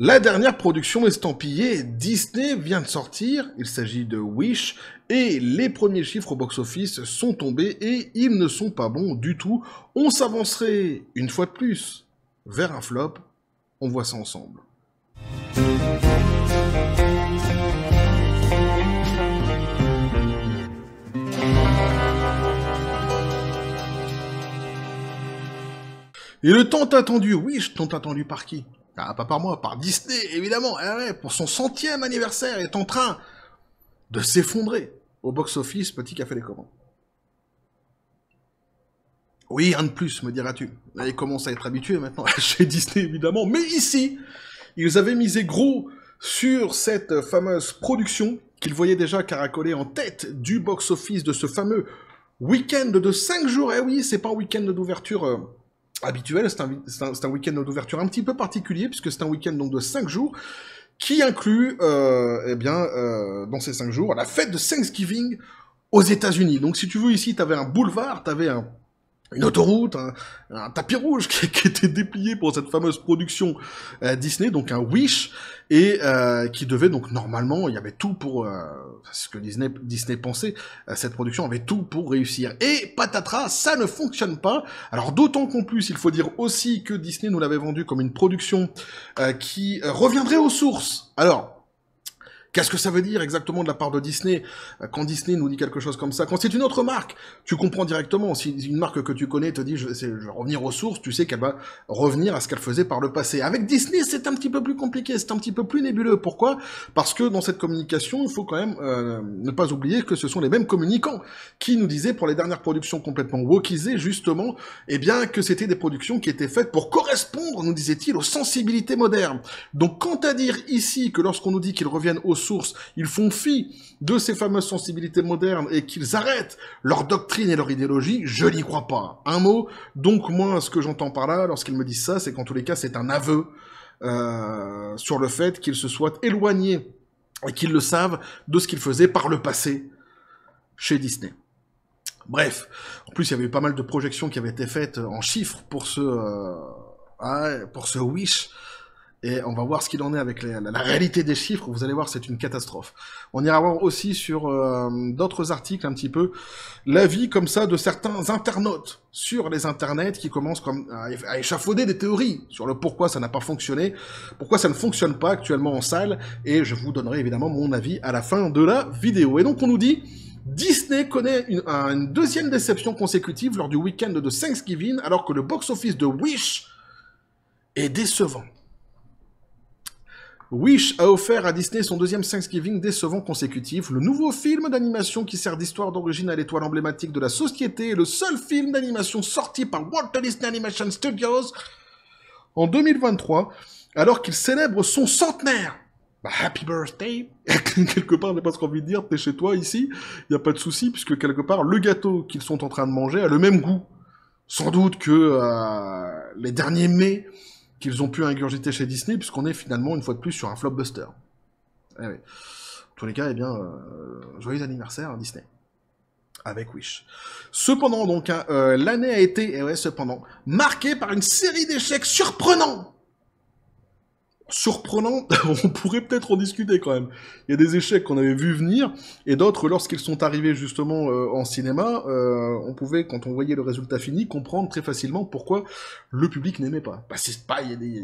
La dernière production estampillée Disney vient de sortir, il s'agit de Wish, et les premiers chiffres au box-office sont tombés et ils ne sont pas bons du tout. On s'avancerait, une fois de plus, vers un flop. On voit ça ensemble. Et le tant attendu Wish, tant attendu par qui? Ah, pas par moi, par Disney, évidemment. Ah ouais, pour son 100e anniversaire, est en train de s'effondrer au box-office. Petit café les commandes. Oui, un de plus, me diras-tu. Là, ils commencent à être habitués maintenant chez Disney, évidemment. Mais ici, ils avaient misé gros sur cette fameuse production qu'ils voyaient déjà caracoler en tête du box-office de ce fameux week-end de 5 jours. Eh oui, c'est pas un week-end d'ouverture habituel, c'est un week-end d'ouverture un petit peu particulier, puisque c'est un week-end donc de 5 jours, qui inclut, dans ces 5 jours, la fête de Thanksgiving aux États-Unis. Donc si tu veux, ici, tu avais un boulevard, tu avais une autoroute, un tapis rouge qui était déplié pour cette fameuse production Disney, donc un Wish, et qui devait donc normalement, il y avait tout pour, ce que Disney pensait, cette production avait tout pour réussir. Et patatras, ça ne fonctionne pas. Alors d'autant qu'en plus, il faut dire aussi que Disney nous l'avait vendu comme une production qui reviendrait aux sources. Alors, qu'est-ce que ça veut dire exactement de la part de Disney quand Disney nous dit quelque chose comme ça? Quand c'est une autre marque, tu comprends directement. Si une marque que tu connais te dit je vais revenir aux sources, tu sais qu'elle va revenir à ce qu'elle faisait par le passé. Avec Disney, c'est un petit peu plus compliqué, c'est un petit peu plus nébuleux. Pourquoi? Parce que dans cette communication, il faut quand même ne pas oublier que ce sont les mêmes communicants qui nous disaient pour les dernières productions complètement wokisées, justement, eh bien que c'était des productions qui étaient faites pour correspondre, nous disait-il, aux sensibilités modernes. Donc quant à dire ici que lorsqu'on nous dit qu'ils reviennent aux sources, ils font fi de ces fameuses sensibilités modernes et qu'ils arrêtent leur doctrine et leur idéologie, je n'y crois pas. Un mot, donc moi, ce que j'entends par là, lorsqu'ils me disent ça, c'est qu'en tous les cas, c'est un aveu sur le fait qu'ils se soient éloignés et qu'ils le savent de ce qu'ils faisaient par le passé chez Disney. Bref, en plus, il y avait eu pas mal de projections qui avaient été faites en chiffres pour ce Wish. Et on va voir ce qu'il en est avec la réalité des chiffres. Vous allez voir, c'est une catastrophe. On ira voir aussi sur d'autres articles un petit peu l'avis comme ça de certains internautes sur les internets qui commencent à échafauder des théories sur le pourquoi ça n'a pas fonctionné, pourquoi ça ne fonctionne pas actuellement en salle. Et je vous donnerai évidemment mon avis à la fin de la vidéo. Et donc on nous dit Disney connaît une deuxième déception consécutive lors du week-end de Thanksgiving alors que le box-office de Wish est décevant. Wish a offert à Disney son deuxième Thanksgiving décevant consécutif. Le nouveau film d'animation qui sert d'histoire d'origine à l'étoile emblématique de la société est le seul film d'animation sorti par Walt Disney Animation Studios en 2023, alors qu'il célèbre son centenaire. Bah, happy birthday. Quelque part, j'ai pas ce qu'on a envie de dire, t'es chez toi ici, y a pas de souci, puisque quelque part, le gâteau qu'ils sont en train de manger a le même goût. Sans doute que les derniers mets qu'ils ont pu ingurgiter chez Disney, puisqu'on est finalement, une fois de plus, sur un flopbuster. Eh oui. En tous les cas, eh bien, joyeux anniversaire, hein, Disney. Avec Wish. Cependant, donc, l'année a été, marquée par une série d'échecs surprenants. Surprenant, on pourrait peut-être en discuter quand même. Il y a des échecs qu'on avait vu venir, et d'autres, lorsqu'ils sont arrivés justement en cinéma, on pouvait, quand on voyait le résultat fini, comprendre très facilement pourquoi le public n'aimait pas. Bah, c'est pas, il y a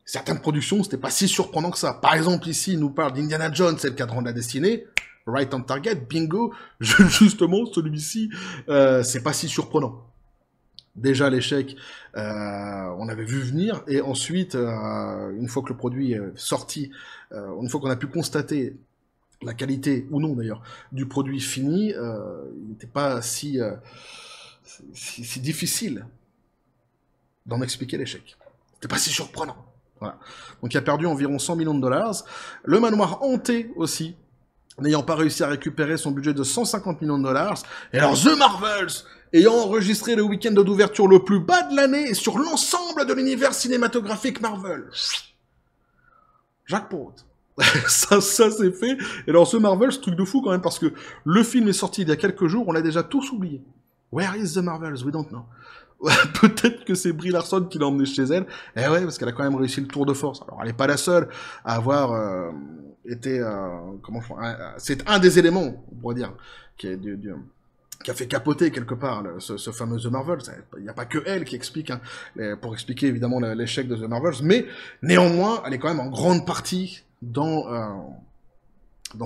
certaines productions, c'était pas si surprenant que ça. Par exemple, ici, il nous parle d'Indiana Jones, c'est le cadran de la destinée, right on target, bingo, justement, celui-ci, c'est pas si surprenant. Déjà l'échec, on avait vu venir, et ensuite, une fois que le produit est sorti, une fois qu'on a pu constater la qualité, ou non d'ailleurs, du produit fini, il n'était pas si difficile d'en expliquer l'échec. C'était pas si surprenant. Voilà. Donc il a perdu environ 100 millions de dollars. Le manoir hanté aussi, n'ayant pas réussi à récupérer son budget de 150 millions de dollars. Et alors The Marvels, ayant enregistré le week-end d'ouverture le plus bas de l'année sur l'ensemble de l'univers cinématographique Marvel. Jackpot. ça c'est fait. Et alors ce Marvels, truc de fou quand même, parce que le film est sorti il y a quelques jours, on l'a déjà tous oublié. Where is The Marvels? We don't know. Peut-être que c'est Brie Larson qui l'a emmené chez elle. Eh ouais, parce qu'elle a quand même réussi le tour de force. Alors, elle n'est pas la seule à avoir été... c'est un des éléments, on pourrait dire, qui a fait capoter quelque part ce fameux The Marvels. Il n'y a pas que elle qui explique, hein, pour expliquer évidemment l'échec de The Marvels, mais néanmoins, elle est quand même en grande partie dans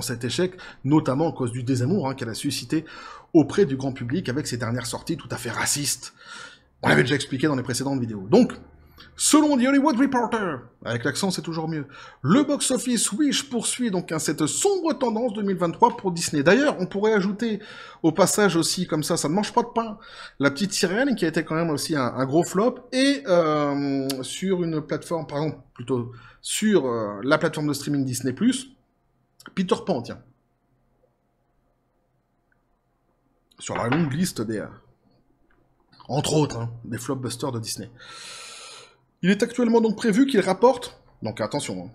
cet échec, notamment à cause du désamour qu'elle a suscité auprès du grand public avec ses dernières sorties tout à fait racistes. On l'avait déjà expliqué dans les précédentes vidéos. Donc, selon The Hollywood Reporter, avec l'accent c'est toujours mieux, le box-office Wish poursuit donc cette sombre tendance 2023 pour Disney. D'ailleurs, on pourrait ajouter au passage aussi, comme ça ne mange pas de pain, la petite sirène qui a été quand même aussi un gros flop, et sur une plateforme, par exemple, plutôt sur la plateforme de streaming Disney+, Peter Pan, tiens. Sur la longue liste des... entre autres, des flopbusters de Disney. Il est actuellement donc prévu qu'il rapporte, donc attention,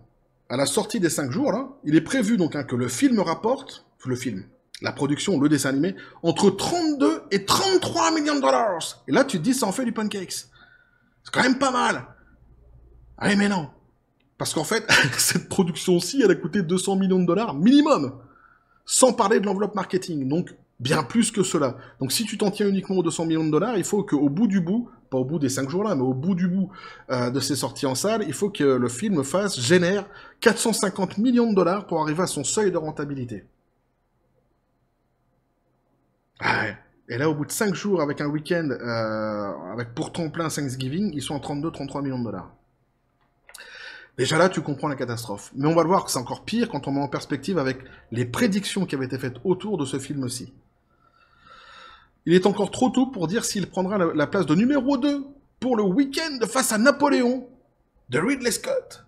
à la sortie des 5 jours, là, il est prévu donc que le film rapporte, la production, le dessin animé, entre 32 et 33 millions de dollars. Et là, tu te dis, ça en fait du pancakes. C'est quand même pas mal. Allez, mais non. Parce qu'en fait, cette production-ci, elle a coûté 200 millions de dollars minimum. Sans parler de l'enveloppe marketing. Donc, bien plus que cela. Donc si tu t'en tiens uniquement aux 200 millions de dollars, il faut qu'au bout du bout, pas au bout des 5 jours là, mais au bout du bout de ses sorties en salle, il faut que le film génère 450 millions de dollars pour arriver à son seuil de rentabilité. Ah ouais. Et là, au bout de 5 jours, avec un week-end, avec pour plein Thanksgiving, ils sont en 32-33 millions de dollars. Déjà là, tu comprends la catastrophe. Mais on va le voir que c'est encore pire quand on met en perspective avec les prédictions qui avaient été faites autour de ce film-ci. Il est encore trop tôt pour dire s'il prendra la place de numéro 2 pour le week-end face à Napoléon de Ridley Scott.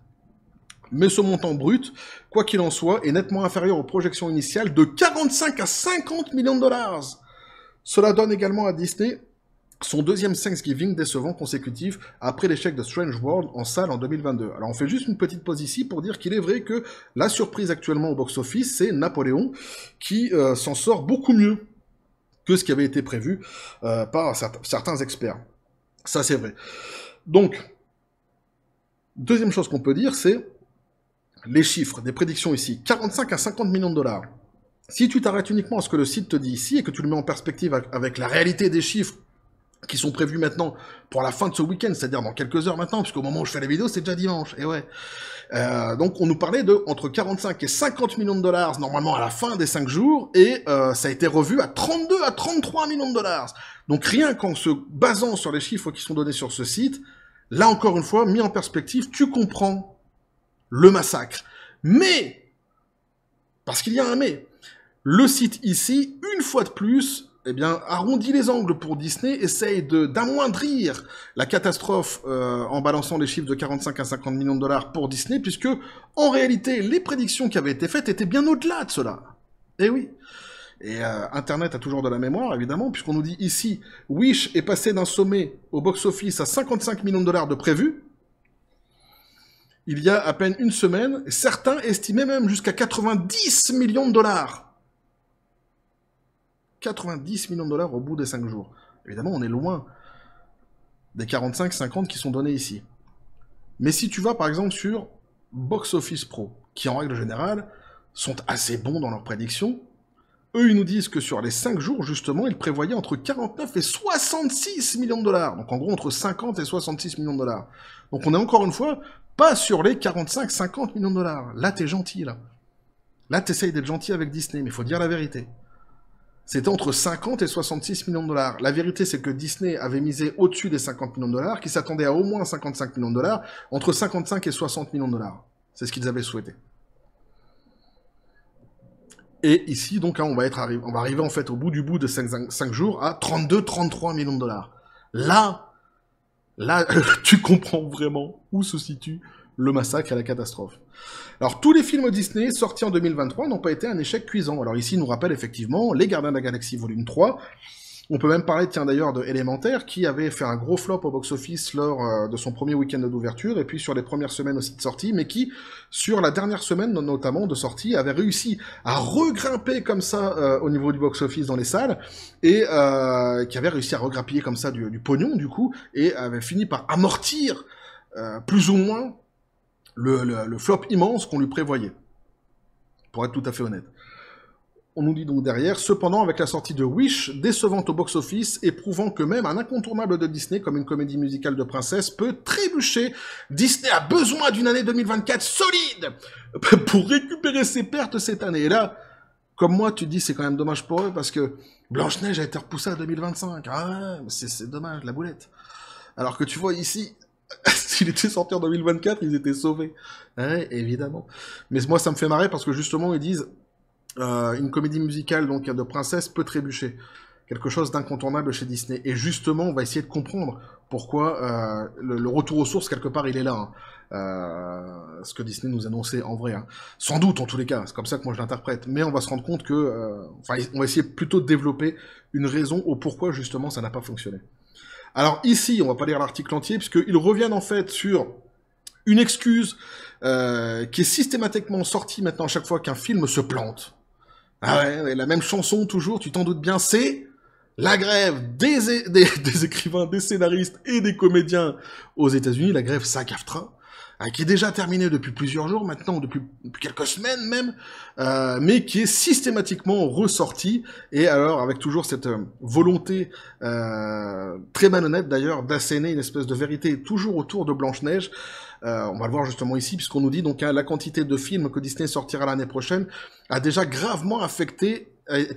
Mais ce montant brut, quoi qu'il en soit, est nettement inférieur aux projections initiales de 45 à 50 millions de dollars. Cela donne également à Disney son deuxième Thanksgiving décevant consécutif après l'échec de Strange World en salle en 2022. Alors on fait juste une petite pause ici pour dire qu'il est vrai que la surprise actuellement au box-office, c'est Napoléon qui s'en sort beaucoup mieux que ce qui avait été prévu par certains experts. Ça c'est vrai. Donc, deuxième chose qu'on peut dire, c'est les chiffres des prédictions ici. 45 à 50 millions de dollars. Si tu t'arrêtes uniquement à ce que le site te dit ici et que tu le mets en perspective avec la réalité des chiffres qui sont prévus maintenant pour la fin de ce week-end, c'est-à-dire dans quelques heures maintenant, puisqu'au moment où je fais la vidéo, c'est déjà dimanche, et ouais. Donc on nous parlait de entre 45 et 50 millions de dollars, normalement à la fin des 5 jours, et ça a été revu à 32 à 33 millions de dollars. Donc rien qu'en se basant sur les chiffres qui sont donnés sur ce site, là encore une fois, mis en perspective, tu comprends le massacre. Mais, parce qu'il y a un mais, le site ici, une fois de plus, eh bien, arrondit les angles pour Disney, essaye d'amoindrir la catastrophe en balançant les chiffres de 45 à 50 millions de dollars pour Disney, puisque, en réalité, les prédictions qui avaient été faites étaient bien au-delà de cela. Eh oui. Et Internet a toujours de la mémoire, évidemment, puisqu'on nous dit ici, Wish est passé d'un sommet au box-office à 55 millions de dollars de prévu, il y a à peine une semaine, certains estimaient même jusqu'à 90 millions de dollars. 90 millions de dollars au bout des 5 jours. Évidemment, on est loin des 45-50 qui sont donnés ici. Mais si tu vas par exemple sur Box Office Pro, qui en règle générale sont assez bons dans leurs prédictions, eux ils nous disent que sur les 5 jours justement, ils prévoyaient entre 49 et 66 millions de dollars. Donc en gros entre 50 et 66 millions de dollars. Donc on est encore une fois pas sur les 45-50 millions de dollars. Là t'es gentil là. Là t'essayes d'être gentil avec Disney, mais il faut dire la vérité. C'était entre 50 et 66 millions de dollars. La vérité, c'est que Disney avait misé au-dessus des 50 millions de dollars, qui s'attendait à au moins 55 millions de dollars, entre 55 et 60 millions de dollars. C'est ce qu'ils avaient souhaité. Et ici, donc, on va arriver en fait au bout du bout de 5 jours à 32-33 millions de dollars. Là, tu comprends vraiment où se situe le massacre et la catastrophe. Alors, tous les films Disney sortis en 2023 n'ont pas été un échec cuisant. Alors ici, il nous rappelle effectivement Les Gardiens de la Galaxie volume 3, On peut même parler, tiens d'ailleurs, de Élémentaire, qui avait fait un gros flop au box-office lors de son premier week-end d'ouverture, et puis sur les premières semaines aussi de sortie, mais qui, sur la dernière semaine notamment de sortie, avait réussi à regrimper comme ça au niveau du box-office dans les salles, et qui avait réussi à regrappiller comme ça du pognon, du coup, et avait fini par amortir plus ou moins le flop immense qu'on lui prévoyait, pour être tout à fait honnête. On nous dit donc derrière, cependant, avec la sortie de Wish, décevante au box-office et prouvant que même un incontournable de Disney, comme une comédie musicale de princesse, peut trébucher, Disney a besoin d'une année 2024 solide pour récupérer ses pertes cette année. Et là, comme moi, tu te dis, c'est quand même dommage pour eux, parce que Blanche-Neige a été repoussée à 2025. Ah, c'est dommage, la boulette. Alors que tu vois ici, s'il était sorti en 2024, ils étaient sauvés. Ouais, évidemment. Mais moi, ça me fait marrer, parce que justement, ils disent... une comédie musicale donc de princesse peut trébucher. Quelque chose d'incontournable chez Disney. Et justement, on va essayer de comprendre pourquoi le retour aux sources, quelque part, il est là. Ce que Disney nous annonçait en vrai. Hein. Sans doute, en tous les cas. C'est comme ça que moi je l'interprète. Mais on va se rendre compte que... on va essayer plutôt de développer une raison au pourquoi, justement, ça n'a pas fonctionné. Alors ici, on va pas lire l'article entier, puisqu'ils reviennent en fait sur... une excuse qui est systématiquement sortie maintenant à chaque fois qu'un film se plante. Ah ouais, la même chanson toujours, tu t'en doutes bien, c'est la grève des écrivains, des scénaristes et des comédiens aux États-Unis, la grève SAG-AFTRA, qui est déjà terminée depuis plusieurs jours maintenant, depuis quelques semaines même, mais qui est systématiquement ressortie, et alors avec toujours cette volonté très malhonnête d'ailleurs d'asséner une espèce de vérité toujours autour de Blanche-Neige. On va le voir justement ici, puisqu'on nous dit donc la quantité de films que Disney sortira l'année prochaine a déjà été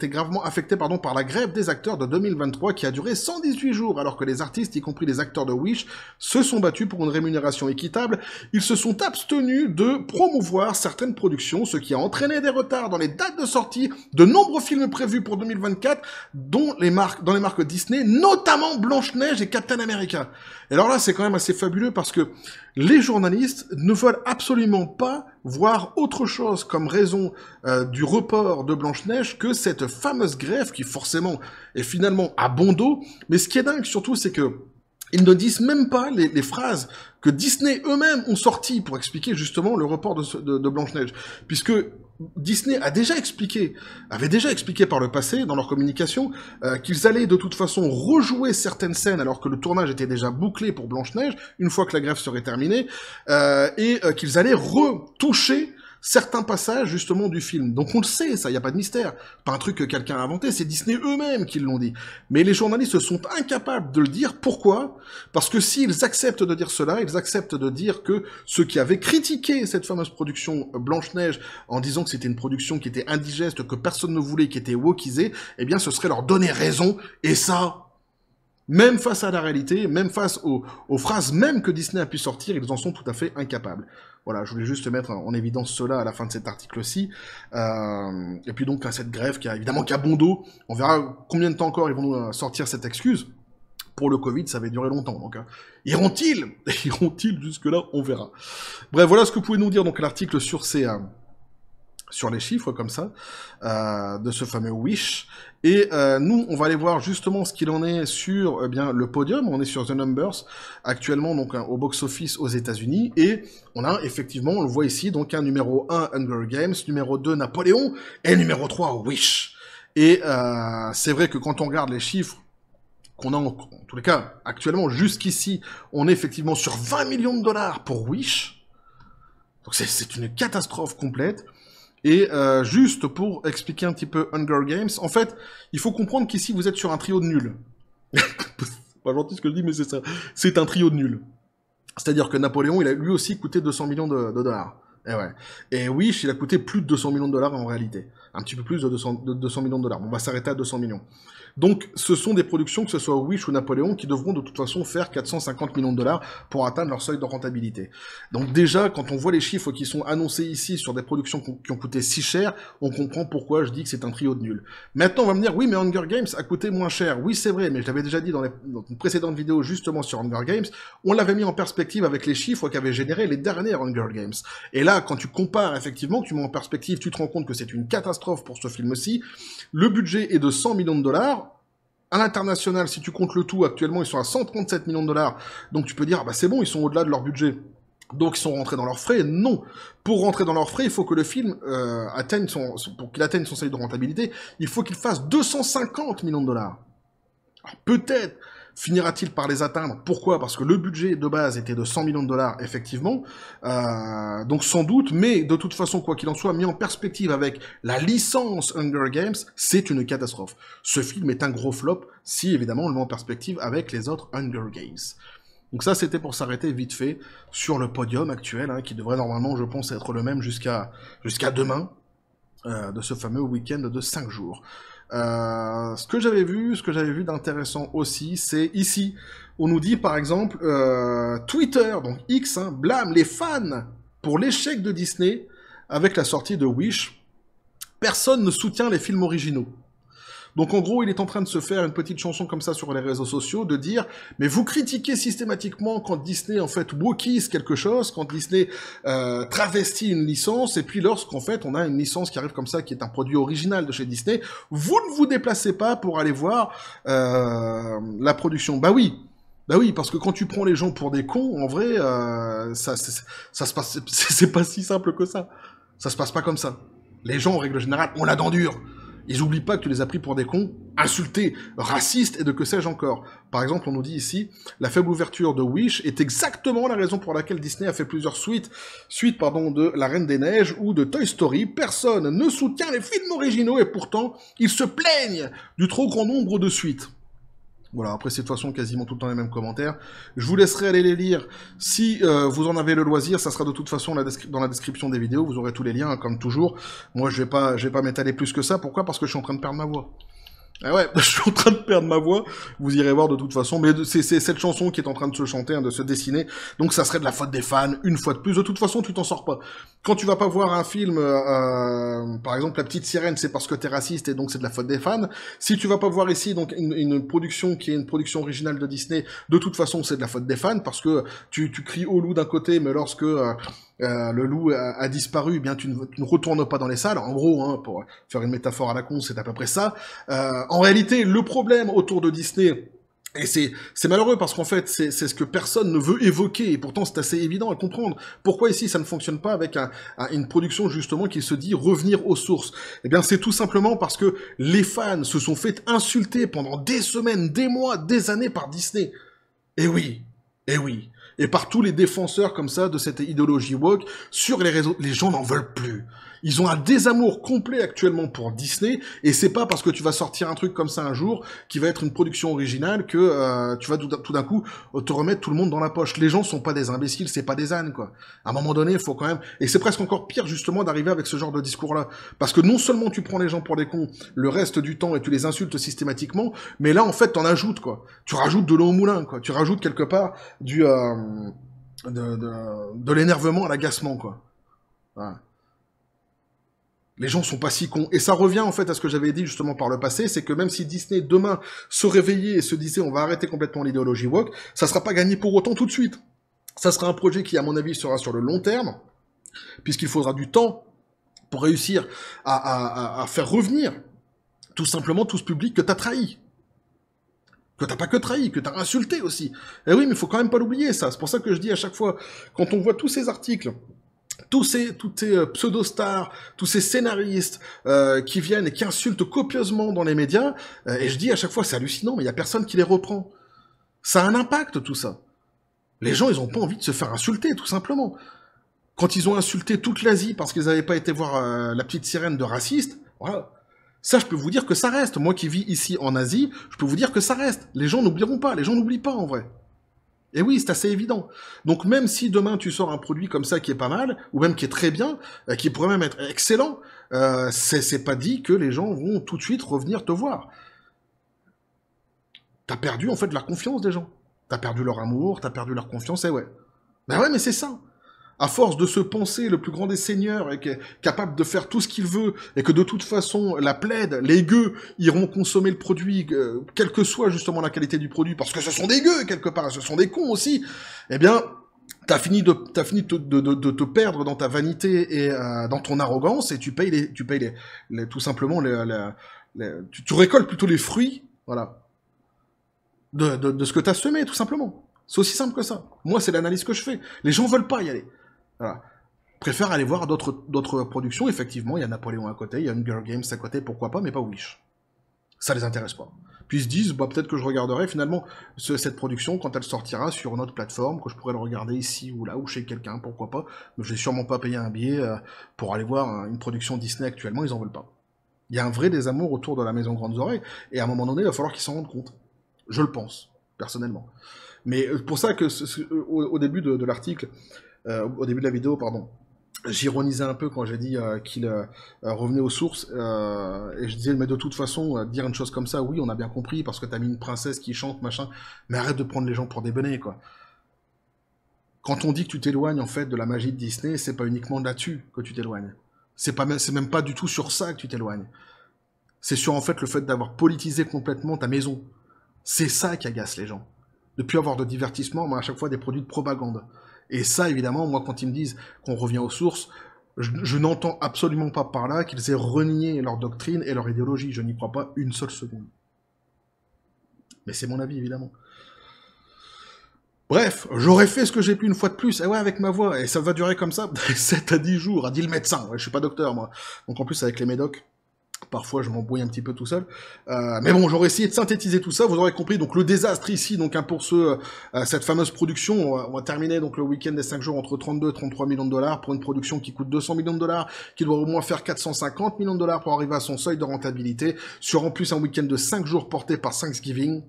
gravement affectée par la grève des acteurs de 2023 qui a duré 118 jours, alors que les artistes, y compris les acteurs de Wish, se sont battus pour une rémunération équitable. Ils se sont abstenus de promouvoir certaines productions, ce qui a entraîné des retards dans les dates de sortie de nombreux films prévus pour 2024, dans les marques Disney, notamment Blanche-Neige et Captain America. Et alors là, c'est quand même assez fabuleux parce que les journalistes ne veulent absolument pas voir autre chose comme raison du report de Blanche-Neige que cette fameuse grève qui forcément est finalement à bon dos. Mais ce qui est dingue surtout, c'est que ils ne disent même pas les phrases que Disney eux-mêmes ont sorties pour expliquer justement le report de Blanche-Neige. Puisque Disney avait déjà expliqué par le passé, dans leur communication, qu'ils allaient de toute façon rejouer certaines scènes alors que le tournage était déjà bouclé pour Blanche-Neige, une fois que la grève serait terminée, et qu'ils allaient retoucher certains passages, justement, du film. Donc on le sait, ça, y a pas de mystère. Pas un truc que quelqu'un a inventé, c'est Disney eux-mêmes qui l'ont dit. Mais les journalistes sont incapables de le dire. Pourquoi? Parce que s'ils acceptent de dire cela, ils acceptent de dire que ceux qui avaient critiqué cette fameuse production Blanche-Neige en disant que c'était une production qui était indigeste, que personne ne voulait, qui était wokisée, eh bien ce serait leur donner raison, et ça... Même face à la réalité, même face aux phrases même que Disney a pu sortir, ils en sont tout à fait incapables. Voilà, je voulais juste mettre en évidence cela à la fin de cet article-ci. Et puis donc, cette grève qui a évidemment qu'à bon dos. On verra combien de temps encore ils vont nous sortir cette excuse. Pour le Covid, ça va durer longtemps. Donc, iront-ils jusque-là? On verra. Bref, voilà ce que vous pouvez nous dire donc à l'article sur sur les chiffres comme ça, de ce fameux Wish. Et nous, on va aller voir justement ce qu'il en est sur le podium. On est sur The Numbers, actuellement donc au box-office aux États-Unis. Et on a effectivement, on le voit ici, donc un numéro 1, Hunger Games, numéro 2, Napoléon, et numéro 3, Wish. Et c'est vrai que quand on regarde les chiffres qu'on a, en tous les cas, actuellement, jusqu'ici, on est effectivement sur 20 millions de dollars pour Wish. Donc c'est une catastrophe complète. Et juste pour expliquer un petit peu Hunger Games, en fait, il faut comprendre qu'ici, vous êtes sur un trio de nuls. C'est pas gentil ce que je dis, mais c'est ça. C'est un trio de nuls. C'est-à-dire que Napoléon, il a lui aussi coûté 200 millions de dollars. Et ouais. Et Wish, il a coûté plus de 200 millions de dollars en réalité. Un petit peu plus de 200 millions de dollars. On va s'arrêter à 200 millions. Donc, ce sont des productions, que ce soit Wish ou Napoléon, qui devront de toute façon faire 450 millions de dollars pour atteindre leur seuil de rentabilité. Donc déjà, quand on voit les chiffres qui sont annoncés ici sur des productions qui ont coûté si cher, on comprend pourquoi je dis que c'est un trio de nuls. Maintenant, on va me dire, oui, mais Hunger Games a coûté moins cher. Oui, c'est vrai, mais je l'avais déjà dit dans une précédente vidéo justement sur Hunger Games, on l'avait mis en perspective avec les chiffres qu'avaient générés les dernières Hunger Games. Et là, quand tu compares effectivement, que tu mets en perspective, tu te rends compte que c'est une catastrophe pour ce film-ci. Le budget est de 100 millions de dollars. À l'international, si tu comptes le tout, actuellement, ils sont à 137 millions de dollars. Donc tu peux dire, ah bah c'est bon, ils sont au-delà de leur budget. Donc ils sont rentrés dans leurs frais. Non. Pour rentrer dans leurs frais, il faut que le film pour qu'il atteigne son seuil de rentabilité, il faut qu'il fasse 250 millions de dollars. Alors, peut-être finira-t-il par les atteindre. Pourquoi? Parce que le budget de base était de 100 millions de dollars, effectivement. Donc sans doute, mais de toute façon, quoi qu'il en soit, mis en perspective avec la licence Hunger Games, c'est une catastrophe. Ce film est un gros flop, si évidemment on le met en perspective avec les autres Hunger Games. Donc ça, c'était pour s'arrêter vite fait sur le podium actuel, hein, qui devrait normalement, je pense, être le même jusqu'à demain, de ce fameux week-end de 5 jours. Ce que j'avais vu d'intéressant aussi, c'est ici, on nous dit par exemple, Twitter, donc X, hein, blâme les fans pour l'échec de Disney avec la sortie de Wish. Personne ne soutient les films originaux. Donc en gros, il est en train de se faire une petite chanson comme ça sur les réseaux sociaux, de dire « Mais vous critiquez systématiquement quand Disney, en fait, wokise quelque chose, quand Disney travestit une licence, et puis lorsqu'en fait, on a une licence qui arrive comme ça, qui est un produit original de chez Disney, vous ne vous déplacez pas pour aller voir la production. » Bah oui, parce que quand tu prends les gens pour des cons, en vrai, ça se passe, c'est pas si simple que ça. Ça se passe pas comme ça. Les gens, en règle générale, ont la dent dure. Ils oublient pas que tu les as pris pour des cons, insultés, racistes et de que sais-je encore. Par exemple, on nous dit ici, la faible ouverture de Wish est exactement la raison pour laquelle Disney a fait plusieurs suites de La Reine des Neiges ou de Toy Story. Personne ne soutient les films originaux et pourtant, ils se plaignent du trop grand nombre de suites. Voilà, après c'est de toute façon quasiment tout le temps les mêmes commentaires. Je vous laisserai aller les lire si vous en avez le loisir. Ça sera de toute façon dans la description des vidéos. Vous aurez tous les liens, hein, comme toujours. Moi, je vais pas m'étaler plus que ça. Pourquoi? Parce que je suis en train de perdre ma voix. Ah ouais, je suis en train de perdre ma voix, vous irez voir de toute façon, mais c'est cette chanson qui est en train de se chanter, hein, de se dessiner, donc ça serait de la faute des fans, une fois de plus, de toute façon tu t'en sors pas. Quand tu vas pas voir un film, par exemple La Petite Sirène, c'est parce que t'es raciste et donc c'est de la faute des fans. Si tu vas pas voir ici donc une production qui est une production originale de Disney, de toute façon c'est de la faute des fans, parce que tu cries au loup d'un côté, mais lorsque... le loup a disparu, eh bien tu ne retournes pas dans les salles. En gros, hein, pour faire une métaphore à la con, c'est à peu près ça. En réalité, le problème autour de Disney, et c'est malheureux parce qu'en fait, c'est ce que personne ne veut évoquer, et pourtant c'est assez évident à comprendre. Pourquoi ici ça ne fonctionne pas avec une production justement qui se dit revenir aux sources? Eh bien c'est tout simplement parce que les fans se sont fait insulter pendant des semaines, des mois, des années par Disney. Eh oui, eh oui. Et par tous les défenseurs comme ça de cette idéologie woke sur les réseaux, les gens n'en veulent plus. Ils ont un désamour complet actuellement pour Disney, et c'est pas parce que tu vas sortir un truc comme ça un jour, qui va être une production originale, que tu vas tout d'un coup te remettre tout le monde dans la poche. Les gens sont pas des imbéciles, c'est pas des ânes, quoi. À un moment donné, il faut quand même... Et c'est presque encore pire, justement, d'arriver avec ce genre de discours-là. Parce que non seulement tu prends les gens pour des cons le reste du temps, et tu les insultes systématiquement, mais là, en fait, t'en ajoutes, quoi. Tu rajoutes de l'eau au moulin, quoi. Tu rajoutes quelque part de l'énervement à l'agacement, quoi. Voilà. Les gens sont pas si cons. Et ça revient en fait à ce que j'avais dit justement par le passé, c'est que même si Disney demain se réveillait et se disait on va arrêter complètement l'idéologie woke, ça sera pas gagné pour autant tout de suite. Ça sera un projet qui à mon avis sera sur le long terme, puisqu'il faudra du temps pour réussir à faire revenir tout simplement tout ce public que t'as trahi. Que t'as pas que trahi, que t'as insulté aussi. Et oui, mais il faut quand même pas l'oublier ça. C'est pour ça que je dis à chaque fois, quand on voit tous ces articles, tous ces pseudo-stars, tous ces scénaristes qui viennent et qui insultent copieusement dans les médias, et je dis à chaque fois, c'est hallucinant, mais il y a personne qui les reprend. Ça a un impact, tout ça. Les gens, ils ont pas envie de se faire insulter, tout simplement. Quand ils ont insulté toute l'Asie parce qu'ils n'avaient pas été voir La Petite Sirène de raciste, voilà. Ça, je peux vous dire que ça reste. Moi qui vis ici en Asie, je peux vous dire que ça reste. Les gens n'oublieront pas, les gens n'oublient pas en vrai. Et oui, c'est assez évident. Donc même si demain tu sors un produit comme ça qui est pas mal, ou même qui est très bien, qui pourrait même être excellent, c'est pas dit que les gens vont tout de suite revenir te voir. T'as perdu en fait leur confiance des gens. T'as perdu leur amour, t'as perdu leur confiance, et ouais. Ben ouais, mais c'est ça. À force de se penser le plus grand des seigneurs et capable de faire tout ce qu'il veut, et que de toute façon, la plaide, les gueux iront consommer le produit, quelle que soit justement la qualité du produit, parce que ce sont des gueux quelque part, ce sont des cons aussi, eh bien, t'as fini de te perdre dans ta vanité et dans ton arrogance, et tu payes tout simplement tu récoltes plutôt les fruits, voilà, de ce que tu as semé, tout simplement. C'est aussi simple que ça. Moi, c'est l'analyse que je fais. Les gens veulent pas y aller. Voilà. Préfèrent aller voir d'autres productions. Effectivement, il y a Napoléon à côté, il y a Hunger Games à côté, pourquoi pas, mais pas Wish. Ça les intéresse pas. Puis ils se disent, bah, peut-être que je regarderai finalement cette production quand elle sortira sur une autre plateforme, que je pourrais le regarder ici ou là, ou chez quelqu'un, pourquoi pas. Mais je vais sûrement pas payer un billet pour aller voir une production Disney actuellement, ils en veulent pas. Il y a un vrai désamour autour de la Maison Grandes Oreilles, et à un moment donné, il va falloir qu'ils s'en rendent compte. Je le pense, personnellement. Mais pour ça que au début de l'article, au début de la vidéo, pardon, j'ironisais un peu quand j'ai dit qu'il revenait aux sources, et je disais, mais de toute façon, dire une chose comme ça, oui, on a bien compris, parce que t'as mis une princesse qui chante, machin, mais arrête de prendre les gens pour des benets, quoi. Quand on dit que tu t'éloignes, en fait, de la magie de Disney, c'est pas uniquement là-dessus que tu t'éloignes. C'est même pas du tout sur ça que tu t'éloignes. C'est sur, en fait, le fait d'avoir politisé complètement ta maison. C'est ça qui agace les gens. De plus avoir de divertissement, mais à chaque fois des produits de propagande. Et ça, évidemment, moi, quand ils me disent qu'on revient aux sources, je n'entends absolument pas par là qu'ils aient renié leur doctrine et leur idéologie. Je n'y crois pas une seule seconde. Mais c'est mon avis, évidemment. Bref, j'aurais fait ce que j'ai pu une fois de plus, et ouais, avec ma voix, et ça va durer comme ça, 7 à 10 jours, a dit le médecin. Ouais, je suis pas docteur, moi. Donc en plus, avec les médocs, parfois je m'embrouille un petit peu tout seul. Mais bon, j'aurais essayé de synthétiser tout ça, vous aurez compris, donc le désastre ici, donc hein, pour cette fameuse production, on va terminer donc le week-end des 5 jours entre 32 et 33 millions de dollars, pour une production qui coûte 200 millions de dollars, qui doit au moins faire 450 millions de dollars pour arriver à son seuil de rentabilité, sur en plus un week-end de 5 jours porté par Thanksgiving.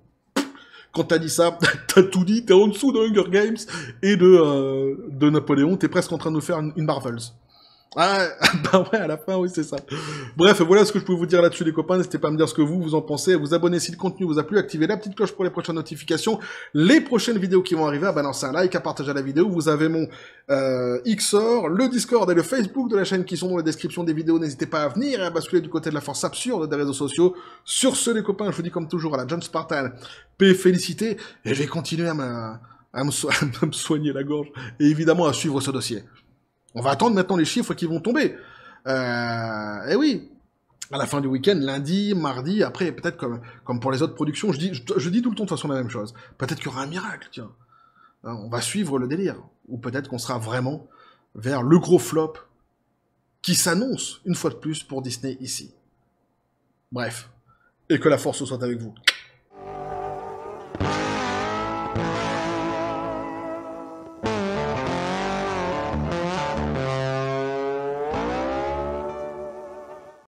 Quand t'as dit ça, t'as tout dit, t'es en dessous de Hunger Games et de Napoléon, t'es presque en train de nous faire une Marvels. Ah, bah ouais, à la fin, oui, c'est ça. Bref, voilà ce que je peux vous dire là-dessus, les copains. N'hésitez pas à me dire ce que vous en pensez, à vous abonner si le contenu vous a plu, activez la petite cloche pour les prochaines notifications, les prochaines vidéos qui vont arriver, à balancer un like, à partager la vidéo. Vous avez mon Xor, le Discord et le Facebook de la chaîne qui sont dans la description des vidéos. N'hésitez pas à venir et à basculer du côté de la force absurde des réseaux sociaux. Sur ce, les copains, je vous dis comme toujours à la John Spartan, paix, félicité, et je vais continuer à me soigner la gorge, et évidemment à suivre ce dossier. On va attendre maintenant les chiffres qui vont tomber. Et oui, à la fin du week-end, lundi, mardi, après, peut-être comme pour les autres productions, je dis tout le temps de toute façon la même chose. Peut-être qu'il y aura un miracle, tiens. On va suivre le délire. Ou peut-être qu'on sera vraiment vers le gros flop qui s'annonce, une fois de plus, pour Disney ici. Bref. Et que la force soit avec vous.